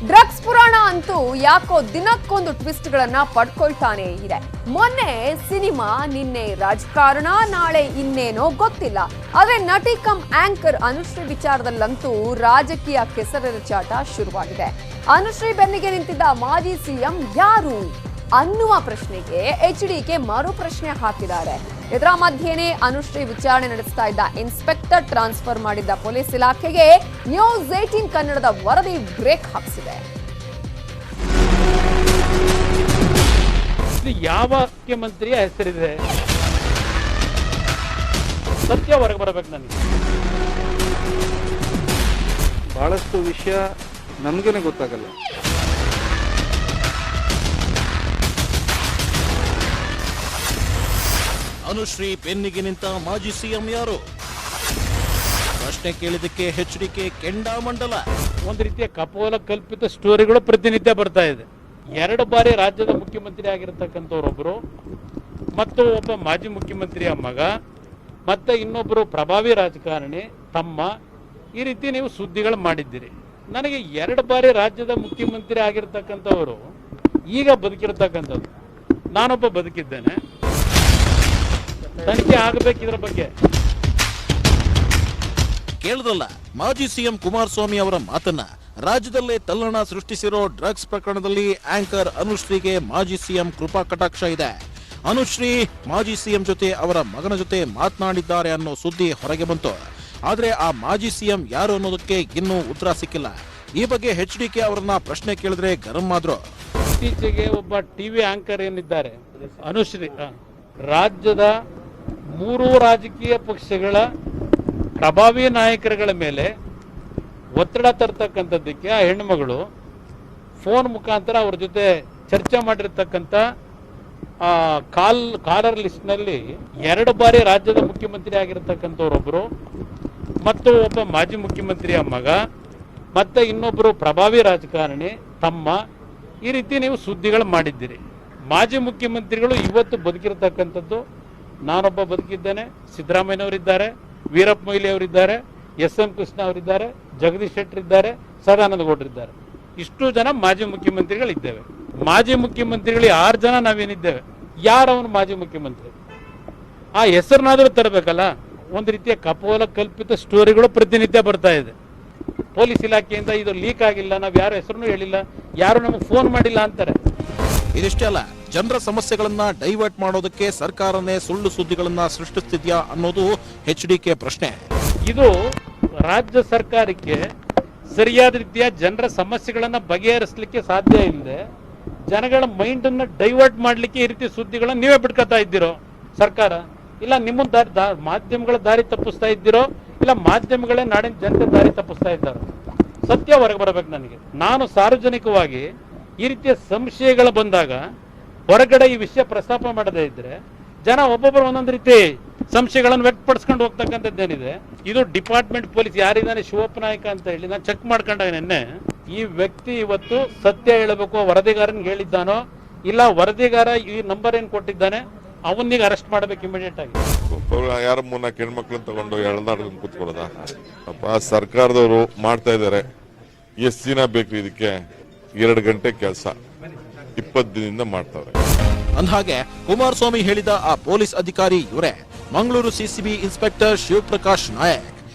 Drugs ಪುರಾಣ ಅಂತೂ ಯಾಕೋ ದಿನಕ್ಕೊಂದು ಟ್ವಿಸ್ಟ್ಗಳನ್ನ ಪಡ್ಕೊಳ್ತಾನೆ ಇದೆ. ಮೊನ್ನೆ ಸಿನಿಮಾ, ನಿನ್ನೆ ರಾಜಕಾರಣ, ನಾಳೆ ಇನ್ನೇನೋ ಗೊತ್ತಿಲ್ಲ. ಆದ್ರೆ ನಟಿ ಕಮ್ ಆಂಕರ್ ಅನುಶ್ರೀ ವಿಚಾರದಲ್ಲಂತೂ ರಾಜಕೀಯ ಕೆಸರೆರಚಾಟ ಶುರುವಾಗಿದೆ. ಅನುಶ್ರೀ ಬೆನ್ನಿಗೆ ನಿಂತಿದ್ದ ಮಾಜಿ ಸಿಎಂ ಯಾರು ಅನ್ನುವ ಪ್ರಶ್ನೆಗೆ ಎಚ್ಡಿಕೆ ಮರು ಪ್ರಶ್ನೆ ಹಾಕಿದ್ದಾರೆ. ಇದರ ಮಧ್ಯೆನೇ ಅನುಶ್ರೀ ವಿಚಾರಣೆ ನಡೆಸ್ತಾ ಇದ್ದ ಇನ್ಸ್ಪೆಕ್ಟರ್ ಟ್ರಾನ್ಸ್ಫರ್ ಮಾಡಿದ್ದ ಪೊಲೀಸ್ ಇಲಾಖೆಗೆ ನ್ಯೂಸ್ 18 ಕನ್ನಡದ ವರದಿ ಬ್ರೇಕ್ ಹಾಕಿಸಿದೆ. ಯಾವ ಮುಖ್ಯಮಂತ್ರಿಯ ಹೆಸರಿದೆ ಸತ್ಯ ಹೊರಗೆ ಬರಬೇಕು. ನನಗೆ ಬಹಳಷ್ಟು ವಿಷಯ ನಮಗೇನೆ ಗೊತ್ತಾಗಲ್ಲ. ಅನುಶ್ರೀ ಬೆನ್ನಿಗೆ ನಿಂತ ಮಾಜಿ ಸಿಎಂ ಯಾರು? ಪ್ರಶ್ನೆ ಕೇಳಿದಕ್ಕೆ ಎಚ್ಡಿಕೆ ಕೆಂಡಾಮಂಡಲ. ಒಂದು ರೀತಿಯ ಕಪೋಲ ಕಲ್ಪಿತ ಸ್ಟೋರಿಗಳು ಪ್ರತಿನಿತ್ಯ ಬರ್ತಾ ಇದೆ. 2 ಬಾರಿ ರಾಜ್ಯದ ಮುಖ್ಯಮಂತ್ರಿ ಆಗಿರತಕ್ಕಂಥವ್ರೊಬ್ಬರು ಮತ್ತು ಒಬ್ಬ ಮಾಜಿ ಮುಖ್ಯಮಂತ್ರಿಯ ಮಗ ಮತ್ತೆ ಇನ್ನೊಬ್ಬರು ಪ್ರಭಾವಿ ರಾಜಕಾರಣಿ ತಮ್ಮ, ಈ ರೀತಿ ನೀವು ಸುದ್ದಿಗಳು ಮಾಡಿದ್ದೀರಿ. ನನಗೆ 2 ಬಾರಿ ರಾಜ್ಯದ ಮುಖ್ಯಮಂತ್ರಿ ಆಗಿರ್ತಕ್ಕಂಥವರು ಈಗ ಬದುಕಿರ್ತಕ್ಕಂಥದ್ದು, ನಾನೊಬ್ಬ ಬದುಕಿದ್ದೇನೆ. ತನಿಖೆ ಆಗಬೇಕು ಇದರ ಬಗ್ಗೆ. ಕೇಳಿದ್ರಲ್ಲ ಮಾಜಿ ಸಿಎಂ ಕುಮಾರಸ್ವಾಮಿ ಅವರ ಮಾತನ್ನ. ರಾಜ್ಯದಲ್ಲೇ ತಲ್ಲಣ ಸೃಷ್ಟಿಸಿರೋ ಡ್ರಗ್ಸ್ ಪ್ರಕರಣದಲ್ಲಿ ಆಂಕರ್ ಅನುಶ್ರೀಗೆ ಮಾಜಿ ಸಿಎಂ ಕೃಪಾ ಕಟಾಕ್ಷ ಇದೆ. ಅನುಶ್ರೀ ಮಾಜಿ ಸಿಎಂ ಜೊತೆ ಅವರ ಮಗನ ಜೊತೆ ಮಾತನಾಡಿದ್ದಾರೆ ಅನ್ನೋ ಸುದ್ದಿ ಹೊರಗೆ ಬಂತು. ಆದ್ರೆ ಆ ಮಾಜಿ ಸಿಎಂ ಯಾರು ಅನ್ನೋದಕ್ಕೆ ಇನ್ನೂ ಉತ್ತರ ಸಿಕ್ಕಿಲ್ಲ. ಈ ಬಗ್ಗೆ ಎಚ್ಡಿಕೆ ಅವರನ್ನ ಪ್ರಶ್ನೆ ಕೇಳಿದ್ರೆ ಗರಂ ಆದ್ರು. ಇತ್ತೀಚೆಗೆ ಒಬ್ಬ ಟಿವಿ ಆಂಕರ್ ಏನಿದ್ದಾರೆ ಅನುಶ್ರೀ, ರಾಜ್ಯದ 3 ರಾಜಕೀಯ ಪಕ್ಷಗಳ ಪ್ರಭಾವಿ ನಾಯಕರುಗಳ ಮೇಲೆ ಒತ್ತಡ ತರ್ತಕ್ಕಂಥದ್ದಕ್ಕೆ ಆ ಹೆಣ್ಣುಮಗಳು ಫೋನ್ ಮುಖಾಂತರ ಅವ್ರ ಜೊತೆ ಚರ್ಚೆ ಮಾಡಿರ್ತಕ್ಕಂಥ ಕಾಲರ್ ಲಿಸ್ಟ್ನಲ್ಲಿ 2 ಬಾರಿ ರಾಜ್ಯದ ಮುಖ್ಯಮಂತ್ರಿ ಆಗಿರತಕ್ಕಂಥವ್ರೊಬ್ಬರು ಮತ್ತು ಒಬ್ಬ ಮಾಜಿ ಮುಖ್ಯಮಂತ್ರಿಯ ಮಗ ಮತ್ತೆ ಇನ್ನೊಬ್ಬರು ಪ್ರಭಾವಿ ರಾಜಕಾರಣಿ ತಮ್ಮ, ಈ ರೀತಿ ನೀವು ಸುದ್ದಿಗಳು ಮಾಡಿದ್ದೀರಿ. ಮಾಜಿ ಮುಖ್ಯಮಂತ್ರಿಗಳು ಇವತ್ತು ಬದುಕಿರತಕ್ಕಂಥದ್ದು, ನಾನೊಬ್ಬ ಬದುಕಿದ್ದೇನೆ, ಸಿದ್ದರಾಮಯ್ಯನವರಿದ್ದಾರೆ, ವೀರಪ್ಪ ಮೊಯ್ಲಿ ಅವರಿದ್ದಾರೆ, SM ಕೃಷ್ಣ ಅವರಿದ್ದಾರೆ, ಜಗದೀಶ್ ಶೆಟ್ಟರ್ ಇದ್ದಾರೆ, ಸದಾನಂದ ಗೌಡರಿದ್ದಾರೆ. ಇಷ್ಟು ಜನ ಮಾಜಿ ಮುಖ್ಯಮಂತ್ರಿಗಳಿದ್ದೇವೆ. ಮಾಜಿ ಮುಖ್ಯಮಂತ್ರಿಗಳು 6 ಜನ ನಾವೇನಿದ್ದೇವೆ. ಯಾರವನು ಮಾಜಿ ಮುಖ್ಯಮಂತ್ರಿ? ಆ ಹೆಸರನ್ನಾದ್ರೂ ತರಬೇಕಲ್ಲ. ಒಂದು ರೀತಿಯ ಕಪೋಲ ಕಲ್ಪಿತ ಸ್ಟೋರಿಗಳು ಪ್ರತಿನಿತ್ಯ ಬರ್ತಾ ಇದೆ. ಪೊಲೀಸ್ ಇಲಾಖೆಯಿಂದ ಇದು ಲೀಕ್ ಆಗಿಲ್ಲ, ನಾವು ಯಾರ ಹೆಸರನ್ನು ಹೇಳಿಲ್ಲ, ಯಾರು ನಮಗೆ ಫೋನ್ ಮಾಡಿಲ್ಲ ಅಂತಾರೆ. ಇದಿಷ್ಟೇ ಅಲ್ಲ, ಜನರ ಸಮಸ್ಯೆಗಳನ್ನ ಡೈವರ್ಟ್ ಮಾಡೋದಕ್ಕೆ ಸರ್ಕಾರನೇ ಸುಳ್ಳು ಸುದ್ದಿಗಳನ್ನ ಸೃಷ್ಟಿಸ್ತಿದ್ಯಾ ಅನ್ನೋದು ಎಚ್ಡಿಕೆ ಪ್ರಶ್ನೆ. ಇದು ರಾಜ್ಯ ಸರ್ಕಾರಕ್ಕೆ ಸರಿಯಾದ ರೀತಿಯ ಜನರ ಸಮಸ್ಯೆಗಳನ್ನ ಬಗೆಹರಿಸಲಿಕ್ಕೆ ಸಾಧ್ಯ ಇಲ್ಲದೆ ಜನಗಳ ಮೈಂಡ್ ಅನ್ನ ಡೈವರ್ಟ್ ಮಾಡ್ಲಿಕ್ಕೆ ಈ ರೀತಿ ಸುದ್ದಿಗಳನ್ನ ನೀವೇ ಬಿಟ್ಕೊತಾ ಇದ್ದೀರೋ ಸರ್ಕಾರ, ಇಲ್ಲ ನಿಮ್ಮ ಮಾಧ್ಯಮಗಳ ದಾರಿ ತಪ್ಪಿಸ್ತಾ ಇದ್ದೀರೋ, ಇಲ್ಲ ಮಾಧ್ಯಮಗಳೇ ನಾಡಿನ ಜನತೆ ದಾರಿ ತಪ್ಪಿಸ್ತಾ ಇದ್ದಾರೋ. ಸತ್ಯ ಹೊರಗೆ ಬರಬೇಕು. ನನಗೆ ನಾನು ಸಾರ್ವಜನಿಕವಾಗಿ ಈ ರೀತಿಯ ಸಂಶಯಗಳು ಬಂದಾಗ ಹೊರಗಡೆ ಈ ವಿಷಯ ಪ್ರಸ್ತಾಪ ಮಾಡದೇ ಇದ್ರೆ ಜನ ಒಬ್ಬೊಬ್ಬರು ಒಂದೊಂದು ರೀತಿ ಸಂಶಯಗಳನ್ನು ವ್ಯಕ್ತಪಡಿಸ್ಕೊಂಡು ಹೋಗ್ತಕ್ಕಂಥದ್ದೇನಿದೆ. ಇದು ಡಿಪಾರ್ಟ್ಮೆಂಟ್ ಪೊಲೀಸ್ ಯಾರಿದ್ದಾನೆ ಶಿವಪ್ಪ ನಾಯಕ ಅಂತ ಹೇಳಿ ನಾನು ಚೆಕ್ ಮಾಡ್ಕೊಂಡಾಗ ನಿನ್ನೆ, ಈ ವ್ಯಕ್ತಿ ಇವತ್ತು ಸತ್ಯ ಹೇಳಬೇಕು, ವರದಿಗಾರನ್ಗೆ ಹೇಳಿದ್ದಾನೋ ಇಲ್ಲ ವರದಿಗಾರ ಈ ನಂಬರ್ ಏನ್ ಕೊಟ್ಟಿದ್ದಾನೆ ಅವನಿಗೆ ಅರೆಸ್ಟ್ ಮಾಡಬೇಕು ಇಮಿಡಿಯೇಟ್ ಆಗಿ. ಯಾರ 3-4 ಹೆಣ್ಮಕ್ಳನ್ನ ತಗೊಂಡು ಎಳ್ದಾಡ್ಕೊಂಡು ಕೂತ್ಕೊಳ್ಳೋದ? ಅಪ್ಪ ಸರ್ಕಾರದವರು ಮಾಡ್ತಾ ಇದ್ದಾರೆ. ಎಷ್ಟು ದಿನ ಬೇಕು ಇದಕ್ಕೆ? 2 ಗಂಟೆ ಕೆಲಸ 20 ದಿನದಿಂದ ಮಾಡ್ತಾರೆ. ಅಂದ್ಹಾಗೆ ಕುಮಾರಸ್ವಾಮಿ ಹೇಳಿದ ಆ ಪೊಲೀಸ್ ಅಧಿಕಾರಿ ಇವರೇ, ಮಂಗಳೂರು ಸಿಸಿಬಿ ಇನ್ಸ್ಪೆಕ್ಟರ್ ಶಿವಪ್ರಕಾಶ್ ನಾಯಕ್.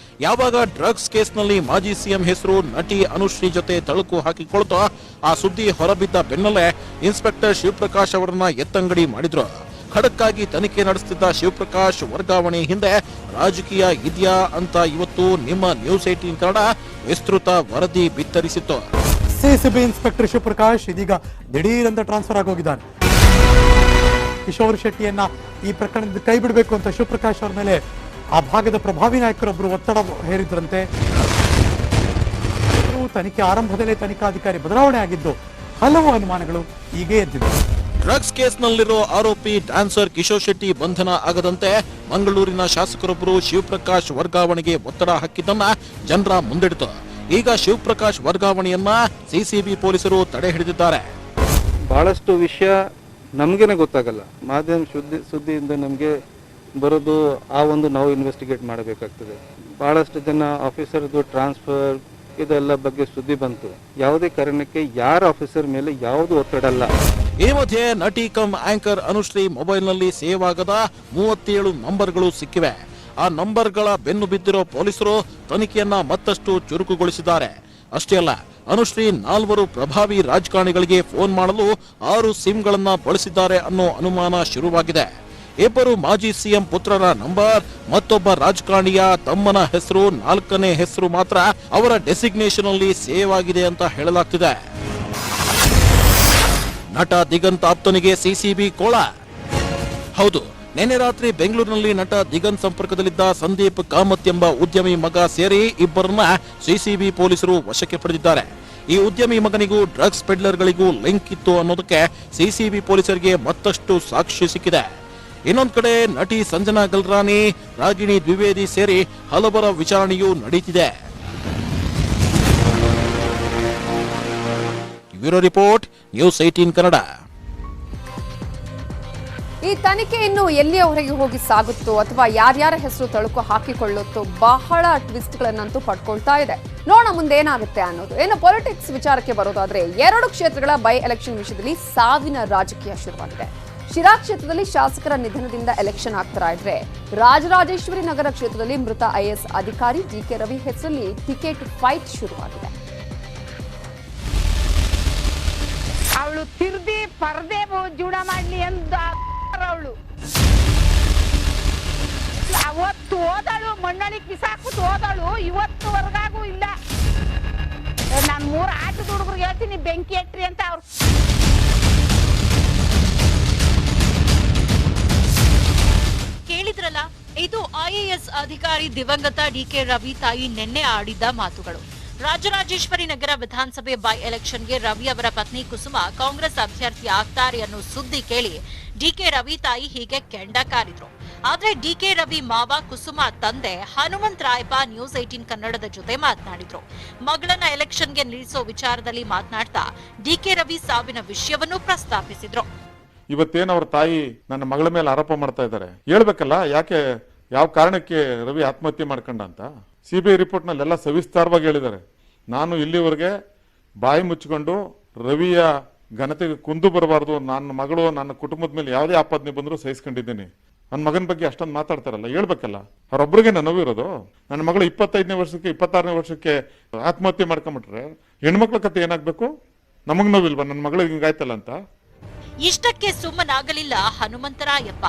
ಯಾವಾಗ ಡ್ರಗ್ಸ್ ಕೇಸ್ನಲ್ಲಿ ಮಾಜಿ ಸಿಎಂ ಹೆಸರು ನಟಿ ಅನುಶ್ರೀ ಜೊತೆ ತಳುಕು ಹಾಕಿಕೊಳ್ತೋ ಆ ಸುದ್ದಿ ಹೊರಬಿದ್ದ ಬೆನ್ನಲ್ಲೇ ಇನ್ಸ್ಪೆಕ್ಟರ್ ಶಿವಪ್ರಕಾಶ್ ಅವರನ್ನ ಎತ್ತಂಗಡಿ ಮಾಡಿದ್ರು. ಖಡಕ್ಕಾಗಿ ತನಿಖೆ ನಡೆಸುತ್ತಿದ್ದ ಶಿವಪ್ರಕಾಶ್ ವರ್ಗಾವಣೆ ಹಿಂದೆ ರಾಜಕೀಯ ಇದೆಯಾ ಅಂತ ಇವತ್ತು ನಿಮ್ಮ ನ್ಯೂಸ್ 18 ಕನ್ನಡ ವಿಸ್ತೃತ ವರದಿ ಬಿತ್ತರಿಸಿತ್ತು. ಸಿಸಿಬಿ ಇನ್ಸ್ಪೆಕ್ಟರ್ ಶಿವಪ್ರಕಾಶ್ ಇದೀಗ ದಿಢೀರ್ ಅಂತ ಟ್ರಾನ್ಸ್ಫರ್ ಆಗೋಗಿದ್ದಾನೆ. ಕಿಶೋರ್ ಶೆಟ್ಟಿಯನ್ನ ಈ ಪ್ರಕರಣದಿಂದ ಕೈ ಬಿಡಬೇಕು ಅಂತ ಶಿವಪ್ರಕಾಶ್ ಅವರ ಮೇಲೆ ಆ ಭಾಗದ ಪ್ರಭಾವಿ ನಾಯಕರೊಬ್ಬರು ಒತ್ತಡ ಹೇರಿದ್ರಂತೆ. ತನಿಖೆ ಆರಂಭದಲ್ಲೇ ತನಿಖಾಧಿಕಾರಿ ಬದಲಾವಣೆ ಆಗಿದ್ದು ಹಲವು ಅನುಮಾನಗಳು ಹೀಗೆ ಎದ್ದಿವೆ. ಡ್ರಗ್ಸ್ ಕೇಸ್ನಲ್ಲಿರೋ ಆರೋಪಿ ಡ್ಯಾನ್ಸರ್ ಕಿಶೋರ್ ಶೆಟ್ಟಿ ಬಂಧನ ಆಗದಂತೆ ಮಂಗಳೂರಿನ ಶಾಸಕರೊಬ್ಬರು ಶಿವಪ್ರಕಾಶ್ ವರ್ಗಾವಣೆಗೆ ಒತ್ತಡ ಹಾಕಿದ್ದನ್ನ ಜನರ ಮುಂದಿಡಿತು. ಈಗ ಶಿವಪ್ರಕಾಶ್ ವರ್ಗಾವಣೆಯನ್ನ ಸಿಸಿಬಿ ಪೊಲೀಸರು ತಡೆ ಹಿಡಿದಿದ್ದಾರೆ. ಬಹಳಷ್ಟು ವಿಷಯ ನಮಗೇನೆ ಗೊತ್ತಾಗಲ್ಲ. ಮಾಧ್ಯಮ ಸುದ್ದಿಯಿಂದ ನಮಗೆ ಬರೋದು ಆ ಒಂದು ನಾವು ಇನ್ವೆಸ್ಟಿಗೇಟ್ ಮಾಡಬೇಕಾಗ್ತದೆ. ಬಹಳಷ್ಟು ಜನ ಆಫೀಸರ್ದು ಟ್ರಾನ್ಸ್ಫರ್ ಇದೆಲ್ಲ ಬಗ್ಗೆ ಸುದ್ದಿ ಬಂತು. ಯಾವುದೇ ಕಾರಣಕ್ಕೆ ಯಾರ ಆಫೀಸರ್ ಮೇಲೆ ಯಾವುದು ಒತ್ತಡ ಅಲ್ಲ. ಈ ಮಧ್ಯೆ ನಟಿ ಕಮ್ ಆಂಕರ್ ಅನುಶ್ರೀ ಮೊಬೈಲ್ನಲ್ಲಿ ಸೇವ್ ಆಗದ 37 ನಂಬರ್ಗಳು ಸಿಕ್ಕಿವೆ. ಆ ನಂಬರ್ಗಳ ಬೆನ್ನು ಬಿದ್ದಿರೋ ಪೊಲೀಸರು ತನಿಖೆಯನ್ನ ಮತ್ತಷ್ಟು ಚುರುಕುಗೊಳಿಸಿದ್ದಾರೆ. ಅಷ್ಟೇ ಅಲ್ಲ, ಅನುಶ್ರೀ 4 ಪ್ರಭಾವಿ ರಾಜಕಾರಣಿಗಳಿಗೆ ಫೋನ್ ಮಾಡಲು 6 ಸಿಮ್ಗಳನ್ನ ಬಳಸಿದ್ದಾರೆ ಅನ್ನೋ ಅನುಮಾನ ಶುರುವಾಗಿದೆ. 2 ಮಾಜಿ ಸಿಎಂ ಪುತ್ರರ ನಂಬರ್, ಮತ್ತೊಬ್ಬ ರಾಜಕಾರಣಿಯ ತಮ್ಮನ ಹೆಸರು, 4ನೇ ಹೆಸರು ಮಾತ್ರ ಅವರ ಡೆಸಿಗ್ನೇಷನ್ ಅಲ್ಲಿ ಸೇವ್ ಆಗಿದೆ ಅಂತ ಹೇಳಲಾಗ್ತಿದೆ. ನಟ ದಿಗಂತ್ ಆಪ್ತನಿಗೆ ಸಿಸಿಬಿ ಕೋಳ. ಹೌದು, ನಿನ್ನೆ ರಾತ್ರಿ ಬೆಂಗಳೂರಿನಲ್ಲಿ ನಟ ದಿಗಂತ್ ಸಂಪರ್ಕದಲ್ಲಿದ್ದ ಸಂದೀಪ್ ಕಾಮತ್ ಎಂಬ ಉದ್ಯಮಿ ಮಗ ಸೇರಿ 2ರನ್ನ ಸಿಸಿಬಿ ಪೊಲೀಸರು ವಶಕ್ಕೆ ಪಡೆದಿದ್ದಾರೆ. ಈ ಉದ್ಯಮಿ ಮಗನಿಗೂ ಡ್ರಗ್ಸ್ ಪೆಡ್ಲರ್ಗಳಿಗೂ ಲಿಂಕ್ ಇತ್ತು ಅನ್ನೋದಕ್ಕೆ ಸಿಸಿಬಿ ಪೊಲೀಸರಿಗೆ ಮತ್ತಷ್ಟು ಸಾಕ್ಷಿ ಸಿಕ್ಕಿದೆ. ಇನ್ನೊಂದ್ ಕಡೆ ನಟಿ ಸಂಜನಾ ಗಲ್ರಾನಿ, ರಾಗಿಣಿ ದ್ವಿವೇದಿ ಸೇರಿ ಹಲವರ ವಿಚಾರಣೆಯೂ ನಡೀತಿದೆ. Bureau report, news 18 Kannada. ಈ ತನಿಖೆ ಇನ್ನು ಎಲ್ಲಿಯವರೆಗೆ ಹೋಗಿ ಸಾಗುತ್ತೋ ಅಥವಾ ಯಾರ್ಯಾರ ಹೆಸರು ತಳುಕು ಹಾಕಿಕೊಳ್ಳುತ್ತೋ ಬಹಳ ಟ್ವಿಸ್ಟ್ಗಳನ್ನಂತೂ ಪಡ್ಕೊಳ್ತಾ ಇದೆ. ನೋಡೋಣ ಮುಂದೆ ಏನಾಗುತ್ತೆ ಅನ್ನೋದು. ಏನು ಪೊಲಿಟಿಕ್ಸ್ ವಿಚಾರಕ್ಕೆ ಬರೋದಾದ್ರೆ 2 ಕ್ಷೇತ್ರಗಳ ಬೈ ಎಲೆಕ್ಷನ್ ವಿಷಯದಲ್ಲಿ ಸಾವಿನ ರಾಜಕೀಯ ಶುರುವಾಗಿದೆ. ಶಿರಾ ಕ್ಷೇತ್ರದಲ್ಲಿ ಶಾಸಕರ ನಿಧನದಿಂದ ಎಲೆಕ್ಷನ್ ಆಗ್ತಾ ಇದ್ರೆ, ರಾಜರಾಜೇಶ್ವರಿ ನಗರ ಕ್ಷೇತ್ರದಲ್ಲಿ ಮೃತ IAS ಅಧಿಕಾರಿ ಡಿಕೆ ರವಿ ಹೆಸರಲ್ಲಿ ಟಿಕೆಟ್ ಫೈಟ್ ಶುರುವಾಗಿದೆ. ಅವಳು ತಿರ್ದಿ ಪರದೆ ಜೂಡ ಮಾಡ್ಲಿ ಅಂತ ಅವಳು ಅವತ್ತು ಹೋದಳು, ಮಣ್ಣಳಿಗೆ ಬಿಸಾಕುದು ಹೋದಳು, ಇವತ್ತುವರೆಗಾಗೂ ಇಲ್ಲ. ನಾನು 3 ಆಟದ ಹುಡುಗರಿಗೆ ಹೇಳ್ತೀನಿ ಬೆಂಕಿ ಎಟ್ರಿ ಅಂತ. ಅವ್ರು ಕೇಳಿದ್ರಲ್ಲ, ಇದು IAS ಅಧಿಕಾರಿ ದಿವಂಗತ ಡಿಕೆ ರವಿ ತಾಯಿ ನಿನ್ನೆ ಆಡಿದ್ದ ಮಾತುಗಳು. ರಾಜರಾಜೇಶ್ವರಿ ನಗರ ವಿಧಾನಸಭೆ ಬೈ ಎಲೆಕ್ಷನ್ಗೆ ರವಿ ಅವರ ಪತ್ನಿ ಕುಸುಮ ಕಾಂಗ್ರೆಸ್ ಅಭ್ಯರ್ಥಿ ಆಗ್ತಾರೆ ಅನ್ನೋ ಸುದ್ದಿ ಕೇಳಿ ಡಿಕೆ ರವಿ ತಾಯಿ ಹೀಗೆ ಕೆಂಡ ಕಾರಿದ್ರು. ಆದ್ರೆ ಡಿಕೆ ರವಿ ಮಾವ ಕುಸುಮ ತಂದೆ ಹನುಮಂತ್ ರಾಯಪ್ಪ ನ್ಯೂಸ್ 18 ಕನ್ನಡದ ಜೊತೆ ಮಾತನಾಡಿದ್ರು. ಮಗಳನ್ನ ಎಲೆಕ್ಷನ್ಗೆ ನಿಲ್ಲಿಸೋ ವಿಚಾರದಲ್ಲಿ ಮಾತನಾಡ್ತಾ ಡಿಕೆ ರವಿ ಸಾವಿನ ವಿಷಯವನ್ನು ಪ್ರಸ್ತಾಪಿಸಿದ್ರು. ಇವತ್ತೇನು ಅವ್ರ ತಾಯಿ ನನ್ನ ಮಗಳ ಮೇಲೆ ಆರೋಪ ಮಾಡ್ತಾ ಇದ್ದಾರೆ, ಹೇಳ್ಬೇಕಲ್ಲ ಯಾಕೆ, ಯಾವ ಕಾರಣಕ್ಕೆ ರವಿ ಆತ್ಮಹತ್ಯೆ ಮಾಡ್ಕೊಂಡ ಅಂತ. CBI ರಿಪೋರ್ಟ್ ನಲ್ಲೆಲ್ಲ ಸವಿಸ್ತಾರವಾಗಿ ಹೇಳಿದ್ದಾರೆ. ನಾನು ಇಲ್ಲಿವರೆಗೆ ಬಾಯಿ ಮುಚ್ಚಿಕೊಂಡು ರವಿಯ ಘನತೆಗೆ ಕುಂದು ಬರಬಾರ್ದು, ನನ್ನ ಮಗಳು ನನ್ನ ಕುಟುಂಬದ ಮೇಲೆ ಯಾವುದೇ ಆಪಾದನೆ ಬಂದರೂ ಸಹಿಸ್ಕೊಂಡಿದ್ದೀನಿ. ನನ್ನ ಮಗನ ಬಗ್ಗೆ ಅಷ್ಟೊಂದು ಮಾತಾಡ್ತಾರಲ್ಲ, ಹೇಳ್ಬೇಕಲ್ಲ. ಅವರೊಬ್ಬರಿಗೆ ನೋವಿರೋದು. ನನ್ನ ಮಗಳು 25ನೇ ವರ್ಷಕ್ಕೆ 26ನೇ ವರ್ಷಕ್ಕೆ ಆತ್ಮಹತ್ಯೆ ಮಾಡ್ಕೊಂಬಿಟ್ರೆ ಹೆಣ್ಮಕ್ಳ ಕತೆ ಏನಾಗ್ಬೇಕು? ನಮಗ್ ನೋವಿಲ್ವಾ ನನ್ನ ಮಗಳಿಗೆ ಹಿಂಗಾಯ್ತಲ್ಲ ಅಂತ? ಇಷ್ಟಕ್ಕೆ ಸುಮ್ಮನಾಗಲಿಲ್ಲ ಹನುಮಂತರಾಯಪ್ಪ.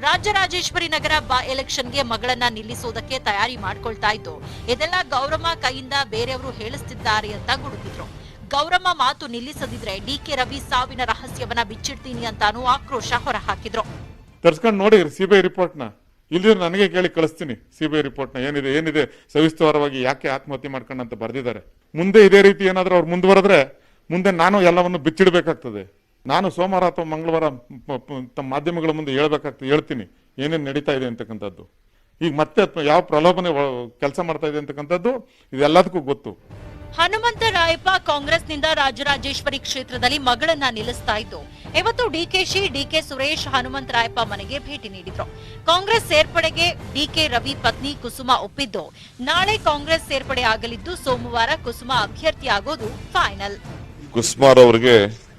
ರಾಜರಾಜೇಶ್ವರಿ ನಗರ ಬೈ ಎಲೆಕ್ಷನ್ಗೆ ಮಗಳನ್ನ ನಿಲ್ಲಿಸೋದಕ್ಕೆ ತಯಾರಿ ಮಾಡ್ಕೊಳ್ತಾ ಇದ್ದು, ಇದೆಲ್ಲ ಗೌರಮ್ಮ ಕೈಯಿಂದ ಬೇರೆಯವರು ಹೇಳಿಸ್ತಿದ್ದಾರೆ ಅಂತ ಗುಡುಗಿದ್ರು. ಗೌರಮ್ಮ ಮಾತು ನಿಲ್ಲಿಸದಿದ್ರೆ ಡಿಕೆ ರವಿ ಸಾವಿನ ರಹಸ್ಯವನ್ನ ಬಿಚ್ಚಿಡ್ತೀನಿ ಅಂತಾನೂ ಆಕ್ರೋಶ ಹೊರಹಾಕಿದ್ರು. ತರ್ಸ್ಕೊಂಡು ನೋಡಿ CBI ರಿಪೋರ್ಟ್ನ, ಇಲ್ಲಿದ್ರೆ ನನಗೆ ಕೇಳಿ ಕಳಿಸ್ತೀನಿ. CBI ರಿಪೋರ್ಟ್ನ ಏನಿದೆ ಸವಿಸ್ತರವಾಗಿ ಯಾಕೆ ಆತ್ಮಹತ್ಯೆ ಮಾಡ್ಕೊಂಡಂತ ಬರೆದಿದ್ದಾರೆ. ಮುಂದೆ ಇದೇ ರೀತಿ ಏನಾದ್ರೂ ಅವ್ರು ಮುಂದುವರೆದ್ರೆ ಮುಂದೆ ನಾನು ಎಲ್ಲವನ್ನು ಬಿಚ್ಚಿಡ್ಬೇಕಾಗ್ತದೆ. ನಾನು ಸೋಮವಾರ ಅಥವಾ ಮಂಗಳವಾರ ತಮ್ಮ ಮಾಧ್ಯಮಗಳ ಮುಂದೆ ಹೇಳ್ತೀನಿ ಏನೇನು ನಡೀತಾ ಇದೆ ಅಂತಕ್ಕಂಥದ್ದು. ಈಗ ಮತ್ತೆ ಯಾವ ಪ್ರಲೋಭನೆ ಕೆಲಸ ಮಾಡ್ತಾ ಇದೆ ಅಂತಕ್ಕಂಥದ್ದು ಇದೆಲ್ಲದಕ್ಕೂ ಗೊತ್ತು. ಹನುಮಂತರಾಯಪ್ಪ ಕಾಂಗ್ರೆಸ್ನಿಂದ ರಾಜರಾಜೇಶ್ವರಿ ಕ್ಷೇತ್ರದಲ್ಲಿ ಮಗಳನ್ನ ನಿಲ್ಲಿಸ್ತಾ ಇದ್ದು, ಇವತ್ತು ಡಿಕೆ ಸುರೇಶ್ ಹನುಮಂತರಾಯಪ್ಪ ಮನೆಗೆ ಭೇಟಿ ನೀಡಿದ್ರು. ಕಾಂಗ್ರೆಸ್ ಸೇರ್ಪಡೆಗೆ ಡಿಕೆ ರವಿ ಪತ್ನಿ ಕುಸುಮ ಒಪ್ಪಿದ್ದು, ನಾಳೆ ಕಾಂಗ್ರೆಸ್ ಸೇರ್ಪಡೆ ಆಗಲಿದ್ದು ಸೋಮವಾರ ಕುಸುಮ ಅಭ್ಯರ್ಥಿ ಆಗೋದು ಫೈನಲ್. ಕುಸ್ಮಾರ್ ಅವರಿಗೆ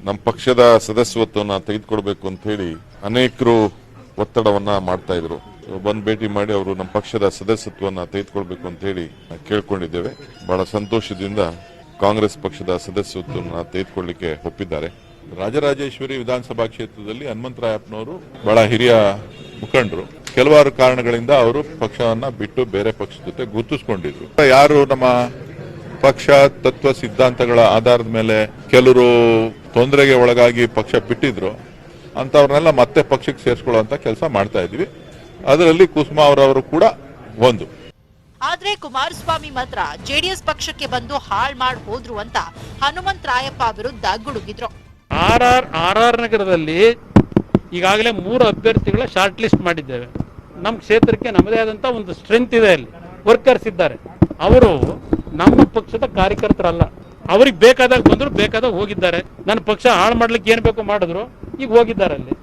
ನಮ್ಮ ಪಕ್ಷದ ಸದಸ್ಯತ್ವವನ್ನು ತೆಗೆದುಕೊಡ್ಬೇಕು ಅಂತ ಹೇಳಿ ಅನೇಕರು ಒತ್ತಡವನ್ನ ಮಾಡ್ತಾ ಇದ್ರು. ಬಂದು ಭೇಟಿ ಮಾಡಿ ಅವರು ನಮ್ಮ ಪಕ್ಷದ ಸದಸ್ಯತ್ವವನ್ನು ತೆಗೆದುಕೊಳ್ಬೇಕು ಅಂತ ಹೇಳಿ ಕೇಳ್ಕೊಂಡಿದ್ದೇವೆ. ಬಹಳ ಸಂತೋಷದಿಂದ ಕಾಂಗ್ರೆಸ್ ಪಕ್ಷದ ಸದಸ್ಯತ್ವವನ್ನು ತೆಗೆದುಕೊಳ್ಳಿಕ್ಕೆ ಒಪ್ಪಿದ್ದಾರೆ. ರಾಜರಾಜೇಶ್ವರಿ ವಿಧಾನಸಭಾ ಕ್ಷೇತ್ರದಲ್ಲಿ ಹನುಮಂತರಾಯಪ್ಪನವರು ಬಹಳ ಹಿರಿಯ ಮುಖಂಡರು. ಕೆಲವಾರು ಕಾರಣಗಳಿಂದ ಅವರು ಪಕ್ಷವನ್ನ ಬಿಟ್ಟು ಬೇರೆ ಪಕ್ಷದ ಜೊತೆ ಗುರುತಿಸಿಕೊಂಡಿದ್ರು. ಯಾರು ನಮ್ಮ ಪಕ್ಷ ತತ್ವ ಸಿದ್ಧಾಂತಗಳ ಆಧಾರದ ಮೇಲೆ ಕೆಲವರು ತೊಂದರೆಗೆ ಒಳಗಾಗಿ ಪಕ್ಷ ಬಿಟ್ಟಿದ್ರು, ಅಂತವ್ರನ್ನೆಲ್ಲ ಮತ್ತೆ ಪಕ್ಷಕ್ಕೆ ಸೇರಿಸ್ಕೊಳ್ಳುವಂತ ಕೆಲಸ ಮಾಡ್ತಾ ಇದ್ವಿ. ಅದರಲ್ಲಿ ಕುಸುಮಾ ಅವರವರು ಕೂಡ ಒಂದು. ಆದ್ರೆ ಕುಮಾರಸ್ವಾಮಿ ಮಾತ್ರ JDS ಪಕ್ಷಕ್ಕೆ ಬಂದು ಹಾಳ್ ಮಾಡಿ ಹೋದ್ರು ಅಂತ ಹನುಮಂತರಾಯಪ್ಪ ವಿರುದ್ಧ ಗುಡುಗಿದ್ರು. ಆರ್ ನಗರದಲ್ಲಿ ಈಗಾಗಲೇ 3 ಅಭ್ಯರ್ಥಿಗಳ ಶಾರ್ಟ್ ಲಿಸ್ಟ್ ಮಾಡಿದ್ದೇವೆ. ನಮ್ಮ ಕ್ಷೇತ್ರಕ್ಕೆ ನಮ್ಮದೇ ಆದಂತ ಒಂದು ಸ್ಟ್ರೆಂತ್ ಇದೆ, ಅಲ್ಲಿ ವರ್ಕರ್ಸ್ ಇದ್ದಾರೆ. ಅವರು ನಮ್ಮ ಪಕ್ಷದ ಕಾರ್ಯಕರ್ತರಲ್ಲ. ಅವ್ರಿಗೆ ಬೇಕಾದಾಗ ಬಂದ್ರು, ಬೇಕಾದಾಗ ಹೋಗಿದ್ದಾರೆ. ನನ್ನ ಪಕ್ಷ ಹಾಳು ಮಾಡ್ಲಿಕ್ಕೆ ಏನ್ ಬೇಕೋ ಮಾಡಿದ್ರು, ಈಗ ಹೋಗಿದ್ದಾರೆ ಅಲ್ಲಿ.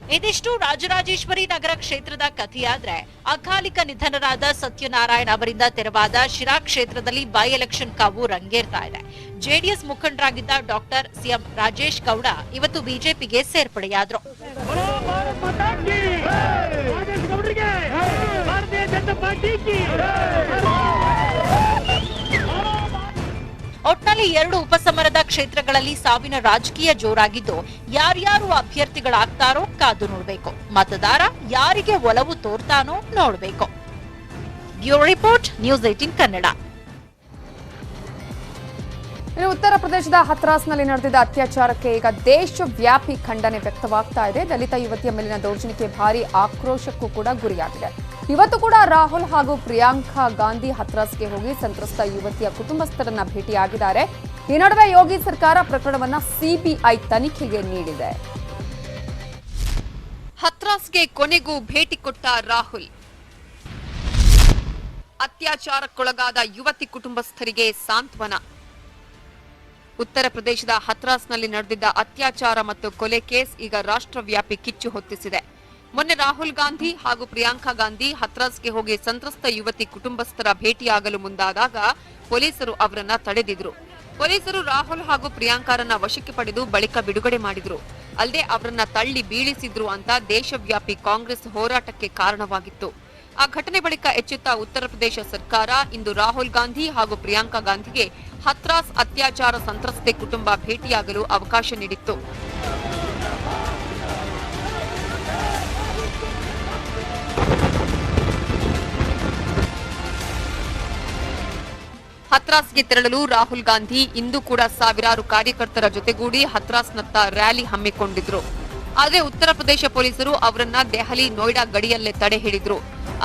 ಇದಿಷ್ಟು ರಾಜರಾಜೇಶ್ವರಿ ನಗರ ಕ್ಷೇತ್ರದ ಕಥೆಯಾದ್ರೆ ಅಕಾಲಿಕ ನಿಧನರಾದ ಸತ್ಯನಾರಾಯಣ ಅವರಿಂದ ತೆರವಾದ ಶಿರಾ ಕ್ಷೇತ್ರದಲ್ಲಿ ಬೈ ಎಲೆಕ್ಷನ್ ಕಾವು ರಂಗೇರ್ತಾ ಇದೆ. ಜೆಡಿಎಸ್ ಮುಖಂಡರಾಗಿದ್ದ ಡಾಕ್ಟರ್ ಸಿಎಂ ರಾಜೇಶ್ ಗೌಡ ಇವತ್ತು ಬಿಜೆಪಿಗೆ ಸೇರ್ಪಡೆಯಾದ್ರು. ಒಟ್ನಲ್ಲಿ 2 ಉಪಸಮರದ ಕ್ಷೇತ್ರಗಳಲ್ಲಿ ಸಾವಿನ ರಾಜಕೀಯ ಜೋರಾಗಿದ್ದು ಯಾರ್ಯಾರು ಅಭ್ಯರ್ಥಿಗಳಾಗ್ತಾರೋ ಕಾದು ನೋಡಬೇಕು. ಮತದಾರ ಯಾರಿಗೆ ಒಲವು ತೋರ್ತಾನೋ ನೋಡಬೇಕು. Bureau report, news 18 Kannada. ಉತ್ತರ ಪ್ರದೇಶದ ಹಥ್ರಾಸ್ನಲ್ಲಿ ನಡೆದಿದ್ದ ಅತ್ಯಾಚಾರಕ್ಕೆ ಈಗ ದೇಶವ್ಯಾಪಿ ಖಂಡನೆ ವ್ಯಕ್ತವಾಗ್ತಾ ಇದೆ. ದಲಿತ ಯುವತಿಯ ಮೇಲಿನ ದೌರ್ಜನ್ಯಕ್ಕೆ ಭಾರಿ ಆಕ್ರೋಶಕ್ಕೂ ಕೂಡ ಗುರಿಯಾಗಿದೆ. ಇವತ್ತು ಕೂಡ ರಾಹುಲ್ ಹಾಗೂ ಪ್ರಿಯಾಂಕಾ ಗಾಂಧಿ ಹಥ್ರಾಸ್ಗೆ ಹೋಗಿ ಸಂತ್ರಸ್ತ ಯುವತಿಯ ಕುಟುಂಬಸ್ಥರನ್ನ ಭೇಟಿಯಾಗಿದ್ದಾರೆ. ಈ ನಡುವೆ ಯೋಗಿ ಸರ್ಕಾರ ಪ್ರಕರಣವನ್ನ ಸಿಬಿಐ ತನಿಖೆಗೆ ನೀಡಿದೆ. ಹಥ್ರಾಸ್ಗೆ ಕೊನೆಗೂ ಭೇಟಿ ಕೊಟ್ಟ ರಾಹುಲ್. ಅತ್ಯಾಚಾರಕ್ಕೊಳಗಾದ ಯುವತಿ ಕುಟುಂಬಸ್ಥರಿಗೆ ಸಾಂತ್ವನ. ಉತ್ತರ ಪ್ರದೇಶದ ಹಥ್ರಾಸ್ನಲ್ಲಿ ನಡೆದಿದ್ದ ಅತ್ಯಾಚಾರ ಮತ್ತು ಕೊಲೆ ಕೇಸ್ ಈಗ ರಾಷ್ಟ್ರವ್ಯಾಪಿ ಕಿಚ್ಚು ಹೊತ್ತಿಸಿದೆ. ಮೊನ್ನೆ ರಾಹುಲ್ ಗಾಂಧಿ ಹಾಗೂ ಪ್ರಿಯಾಂಕಾ ಗಾಂಧಿ ಹಥ್ರಾಸ್ಗೆ ಹೋಗಿ ಸಂತ್ರಸ್ತ ಯುವತಿ ಕುಟುಂಬಸ್ಥರ ಭೇಟಿಯಾಗಲು ಮುಂದಾದಾಗ ಪೊಲೀಸರು ಅವರನ್ನ ತಡೆದಿದ್ರು. ಪೊಲೀಸರು ರಾಹುಲ್ ಹಾಗೂ ಪ್ರಿಯಾಂಕಾರನ್ನ ವಶಕ್ಕೆ ಪಡೆದು ಬಳಿಕ ಬಿಡುಗಡೆ ಮಾಡಿದ್ರು. ಅಲ್ಲದೆ ಅವರನ್ನ ತಳ್ಳಿ ಬೀಳಿಸಿದ್ರು ಅಂತ ದೇಶವ್ಯಾಪಿ ಕಾಂಗ್ರೆಸ್ ಹೋರಾಟಕ್ಕೆ ಕಾರಣವಾಗಿತ್ತು. ಆ ಘಟನೆ ಬಳಿಕ ಎಚ್ಚೆತ್ತ ಉತ್ತರ ಪ್ರದೇಶ ಸರ್ಕಾರ ಇಂದು ರಾಹುಲ್ ಗಾಂಧಿ ಹಾಗೂ ಪ್ರಿಯಾಂಕಾ ಗಾಂಧಿಗೆ ಹಥ್ರಾಸ್ ಅತ್ಯಾಚಾರ ಸಂತ್ರಸ್ತೆ ಕುಟುಂಬ ಭೇಟಿಯಾಗಲು ಅವಕಾಶ ನೀಡಿತ್ತು. ಹಥ್ರಾಸ್ಗೆ ತೆರಳಲು ರಾಹುಲ್ ಗಾಂಧಿ ಇಂದು ಕೂಡ ಸಾವಿರಾರು ಕಾರ್ಯಕರ್ತರ ಜೊತೆಗೂಡಿ ಹಥ್ರಾಸ್ನತ್ತ ರ್ಯಾಲಿ ಹಮ್ಮಿಕೊಂಡಿದ್ರು. ಆದರೆ ಉತ್ತರ ಪ್ರದೇಶ ಪೊಲೀಸರು ಅವರನ್ನ ದೆಹಲಿ ನೋಯ್ಡಾ ಗಡಿಯಲ್ಲೇ ತಡೆ ಹಿಡಿದ್ರು.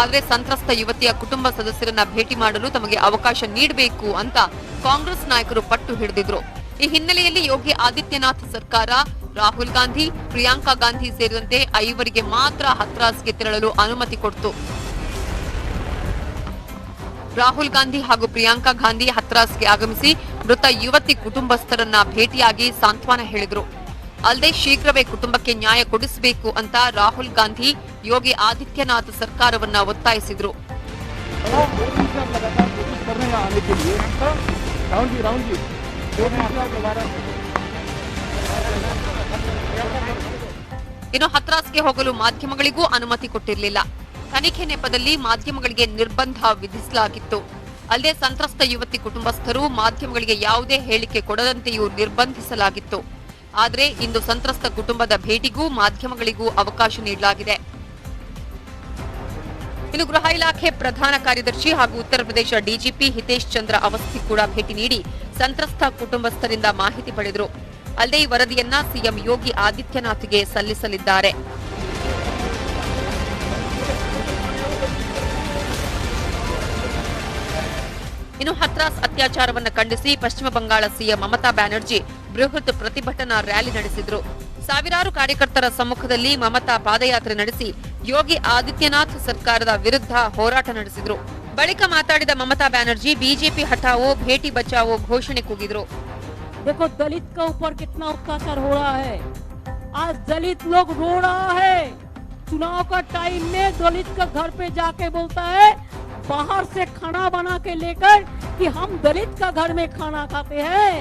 ಆದರೆ ಸಂತ್ರಸ್ತ ಯುವತಿಯ ಕುಟುಂಬ ಸದಸ್ಯರನ್ನ ಭೇಟಿ ಮಾಡಲು ತಮಗೆ ಅವಕಾಶ ನೀಡಬೇಕು ಅಂತ ಕಾಂಗ್ರೆಸ್ ನಾಯಕರು ಪಟ್ಟು ಹಿಡಿದಿದ್ರು. ಈ ಹಿನ್ನೆಲೆಯಲ್ಲಿ ಯೋಗಿ ಆದಿತ್ಯನಾಥ್ ಸರ್ಕಾರ ರಾಹುಲ್ ಗಾಂಧಿ, ಪ್ರಿಯಾಂಕಾ ಗಾಂಧಿ ಸೇರಿದಂತೆ 5 ಮಾತ್ರ ಹಥ್ರಾಸ್ಗೆ ತೆರಳಲು ಅನುಮತಿ ಕೊಟ್ಟಿತು. ರಾಹುಲ್ ಗಾಂಧಿ ಹಾಗೂ ಪ್ರಿಯಾಂಕಾ ಗಾಂಧಿ ಹಥ್ರಾಸ್ಗೆ ಆಗಮಿಸಿ ಮೃತ ಯುವತಿ ಕುಟುಂಬಸ್ಥರನ್ನ ಭೇಟಿಯಾಗಿ ಸಾಂತ್ವನ ಹೇಳಿದ್ರು. ಅಲ್ಲದೆ ಶೀಘ್ರವೇ ಕುಟುಂಬಕ್ಕೆ ನ್ಯಾಯ ಕೊಡಿಸಬೇಕು ಅಂತ ರಾಹುಲ್ ಗಾಂಧಿ ಯೋಗಿ ಆದಿತ್ಯನಾಥ್ ಸರ್ಕಾರವನ್ನ ಒತ್ತಾಯಿಸಿದ್ರು. ಇನ್ನು ಹಥ್ರಾಸ್ಗೆ ಹೋಗಲು ಮಾಧ್ಯಮಗಳಿಗೂ ಅನುಮತಿ ಕೊಟ್ಟಿರಲಿಲ್ಲ. ತನಿಖೆ ನೆಪದಲ್ಲಿ ಮಾಧ್ಯಮಗಳಿಗೆ ನಿರ್ಬಂಧ ವಿಧಿಸಲಾಗಿತ್ತು. ಅಲ್ಲದೆ ಸಂತ್ರಸ್ತ ಯುವತಿ ಕುಟುಂಬಸ್ಥರು ಮಾಧ್ಯಮಗಳಿಗೆ ಯಾವುದೇ ಹೇಳಿಕೆ ಕೊಡದಂತೆಯೂ ನಿರ್ಬಂಧಿಸಲಾಗಿತ್ತು. ಆದರೆ ಇಂದು ಸಂತ್ರಸ್ತ ಕುಟುಂಬದ ಭೇಟಿಗೂ ಮಾಧ್ಯಮಗಳಿಗೂ ಅವಕಾಶ ನೀಡಲಾಗಿದೆ. ಇನ್ನು ಗೃಹ ಇಲಾಖೆ ಪ್ರಧಾನ ಕಾರ್ಯದರ್ಶಿ ಹಾಗೂ ಉತ್ತರ ಪ್ರದೇಶ ಡಿಜಿಪಿ ಹಿತೇಶ್ ಚಂದ್ರ ಅವಸ್ಥಿ ಕೂಡ ಭೇಟಿ ನೀಡಿ ಸಂತ್ರಸ್ತ ಕುಟುಂಬಸ್ಥರಿಂದ ಮಾಹಿತಿ ಪಡೆದರು. ಅಲ್ಲದೆ ಈ ವರದಿಯನ್ನ ಸಿಎಂ ಯೋಗಿ ಆದಿತ್ಯನಾಥ್ಗೆ ಸಲ್ಲಿಸಲಿದ್ದಾರೆ. ಇನ್ನು ಹಥ್ರಾಸ್ ಅತ್ಯಾಚಾರವನ್ನು ಖಂಡಿಸಿ ಪಶ್ಚಿಮ ಬಂಗಾಳ ಸಿಎಂ ಮಮತಾ ಬ್ಯಾನರ್ಜಿ ಬೃಹತ್ ಪ್ರತಿಭಟನಾ ರ್ಯಾಲಿ ನಡೆಸಿದ್ರು. ಸಾವಿರಾರು ಕಾರ್ಯಕರ್ತರ ಸಮ್ಮುಖದಲ್ಲಿ ಮಮತಾ ಪಾದಯಾತ್ರೆ ನಡೆಸಿ ಯೋಗಿ ಆದಿತ್ಯನಾಥ್ ಸರ್ಕಾರದ ವಿರುದ್ಧ ಹೋರಾಟ ನಡೆಸಿದ್ರು. ಬಳಿಕ ಮಾತಾಡಿದ ಮಮತಾ ಬ್ಯಾನರ್ಜಿ ಬಿಜೆಪಿ ಹಠಾವೋ ಭೇಟಿ ಬಚಾವೋ ಘೋಷಣೆ ಕೂಗಿದ್ರು. देखो दलित के ऊपर कितना अत्याचार हो रहा है. आज दलित लोग रो रहा है. चुनाव का टाइम में दलित का घर पे जाके बोलता है बाहर से खाना बना के लेकर कि हम दलित का घर में खाना खाते हैं